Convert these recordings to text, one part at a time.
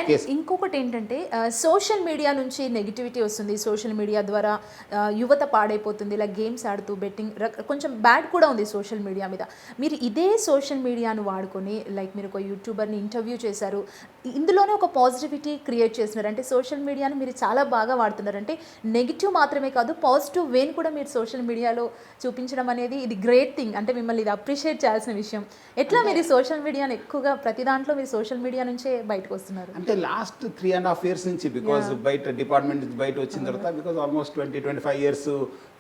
And ఇంకొకటి ఏంటంటే social media నుంచి నెగిటివిటీ వస్తుంది. సోషల్ మీడియా ద్వారా యువత పాడైపోతుంది. ఇలా గేమ్స్ ఆడుతూ బెట్టింగ్ కొంచెం బ్యాడ్ కూడా ఉంది సోషల్ మీడియా మీద. మీరు ఇదే సోషల్ మీడియాను వాడుకొని లైక్ మీరు ఒక యూట్యూబర్ని ఇంటర్వ్యూ చేశారు. ఇందులోనే ఒక పాజిటివిటీ క్రియేట్ చేస్తున్నారు. అంటే సోషల్ మీడియాని మీరు చాలా బాగా వాడుతున్నారు. అంటే నెగిటివ్ మాత్రమే కాదు, పాజిటివ్ వేని కూడా మీరు సోషల్ మీడియాలో చూపించడం అనేది ఇది గ్రేట్ థింగ్. అంటే మిమ్మల్ని ఇది అప్రిషియేట్ చేయాల్సిన విషయం. ఎట్లా మీరు సోషల్ మీడియాని ఎక్కువగా ప్రతి దాంట్లో మీరు సోషల్ మీడియా నుంచే బయటకు వస్తున్నారు? అంటే లాస్ట్ 3.5 years నుంచి బికాజ్ బయట డిపార్ట్మెంట్ నుంచి బయట వచ్చిన తర్వాత బికాజ్ ఆల్మోస్ట్ 20-25 years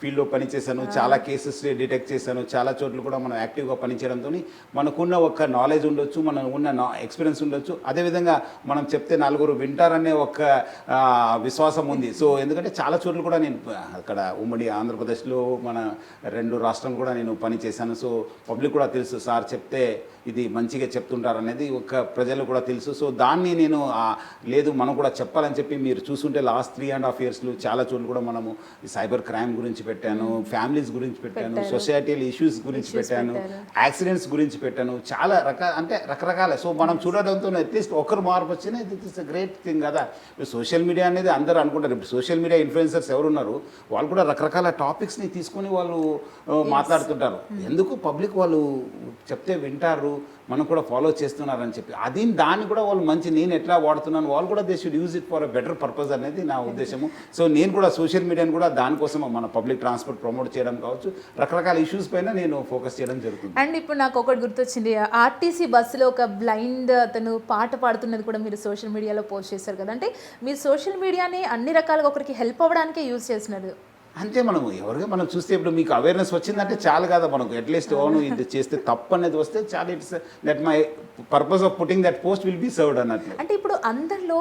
ఫీల్డ్లో పనిచేశాను. చాలా కేసెస్ డిటెక్ట్ చేశాను. చాలా చోట్ల కూడా మనం యాక్టివ్గా పనిచేయడంతో మనకున్న ఒక నాలెడ్జ్ ఉండొచ్చు, మనం ఉన్న ఎక్స్పీరియన్స్ ఉండొచ్చు. అదేవిధంగా మనం చెప్తే నలుగురు వింటారనే ఒక విశ్వాసం ఉంది. సో ఎందుకంటే చాలా చోట్ల కూడా నేను అక్కడ ఉమ్మడి ఆంధ్రప్రదేశ్లో మన 2 రాష్ట్రాలు కూడా నేను పనిచేశాను. సో పబ్లిక్ కూడా తెలుసు, సార్ చెప్తే ఇది మంచిగా చెప్తుంటారు అనేది ఒక ప్రజలు కూడా తెలుసు. సో దాన్ని నేను లేదు మనం కూడా చెప్పాలని చెప్పి మీరు చూస్తుంటే లాస్ట్ 3.5 years చాలా చోట్ల కూడా మనము సైబర్ క్రైమ్ గురించి పెట్టాను, ఫ్యామిలీస్ గురించి పెట్టాను, సొసైటీల ఇష్యూస్ గురించి పెట్టాను, యాక్సిడెంట్స్ గురించి పెట్టాను. చాలా రకరకాల. సో మనం చూడడంతో అట్లీస్ట్ ఒకరు మార్పు వచ్చినా it is a great thing కదా. సోషల్ మీడియా అనేది అందరూ అనుకుంటారు. ఇప్పుడు సోషల్ మీడియా ఇన్ఫ్లుయెన్సర్స్ ఎవరున్నారు వాళ్ళు కూడా రకరకాల టాపిక్స్ని తీసుకొని వాళ్ళు మాట్లాడుతుంటారు. ఎందుకు పబ్లిక్ వాళ్ళు చెప్తే వింటారు, మనం కూడా ఫాలో చేస్తున్నారని చెప్పి దాన్ని కూడా వాళ్ళు మంచి నేను ఎట్లా వాడుతున్నాను వాళ్ళు కూడా they should use it for a better purpose అనేది నా ఉద్దేశము. సో నేను కూడా సోషల్ మీడియాని కూడా దానికోసం మన పబ్లిక్ ట్రాన్స్పోర్ట్ ప్రమోట్ చేయడం కావచ్చు, రకరకాల ఇష్యూస్ పైన నేను ఫోకస్ చేయడం జరుగుతుంది. అండ్ ఇప్పుడు నాకు ఒకటి గుర్తొచ్చింది, ఆర్టీసీ బస్సులో ఒక బ్లైండ్ అతను పాట పాడుతున్నది కూడా మీరు సోషల్ మీడియాలో పోస్ట్ చేశారు కదా. అంటే మీరు సోషల్ మీడియాని అన్ని రకాలుగా ఒకరికి హెల్ప్ అవ్వడానికే యూజ్ చేస్తున్నారు. అంటే ఎవరిగా మనం చూస్తే ఇప్పుడు మీకు అవేర్నెస్ వచ్చిందంటే చాలు కదా. మనకు అట్లీస్ట్ అవును ఇది చేస్తే తప్పు అనేది వస్తే చాలా it's that my purpose of putting that post will be served అన్నట్లు. అంటే ఇప్పుడు అందరిలో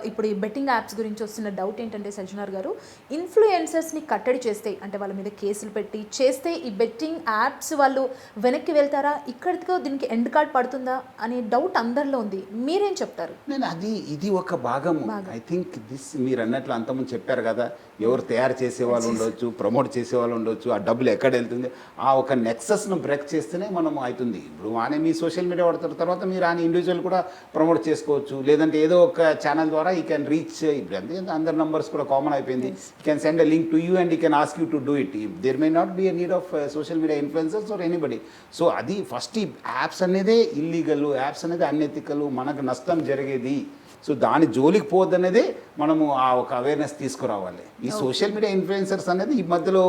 ఇప్పుడు ఈ బెట్టింగ్ యాప్స్ గురించి వస్తున్న డౌట్ ఏంటంటే సజ్జనార్ గారు, ఇన్ఫ్లుయెన్సర్స్ని కట్టడి చేస్తే అంటే వాళ్ళ మీద కేసులు పెట్టి చేస్తే ఈ బెట్టింగ్ యాప్స్ వాళ్ళు వెనక్కి వెళ్తారా, ఇక్కడితో దీనికి ఎండ్ కార్డ్ పడుతుందా అనే డౌట్ అందరిలో ఉంది. మీరేం చెప్తారు? నేను ఇది ఒక భాగము. ఐ థింక్ దిస్ మీరు అన్నట్లు అంతమంది చెప్పారు కదా, ఎవరు తయారు చేసే వాళ్ళు ఉండొచ్చు, ప్రమోట్ చేసే వాళ్ళు ఉండొచ్చు, ఆ డబ్బులు ఎక్కడ వెళ్తుంది, ఆ ఒక నెక్సస్ను బ్రేక్ చేస్తేనే మనం అవుతుంది. ఇప్పుడు ఆయన మీ సోషల్ మీడియా వాడుతున్న తర్వాత మీరు ఆయన ఇండివిజువల్ కూడా ప్రమోట్ చేసుకోవచ్చు. లేదంటే ఏదో ఒక ఛానల్ ద్వారా ఈ క్యాన్ రీచ్. ఇప్పుడు అంతే అందరి నంబర్స్ కూడా కామన్ అయిపోయింది. You can send a link to you and you can ask you to do it. There may not be a need of social media influencers or anybody. So అది first ఈ apps అనేదే illegal, apps అనేది unethical, మనకు నష్టం జరిగేది. So దాని జోలికి పోద్దనేదే మనము ఆ ఒక అవేర్నెస్ తీసుకురావాలి. ఈ సోషల్ మీడియా ఇన్ఫ్లుయెన్సర్స్ అనేది ఈ మధ్యలో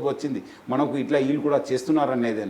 వచ్చింది, మనకు ఇట్లా వీళ్ళు కూడా చేస్తున్నారు అనేది.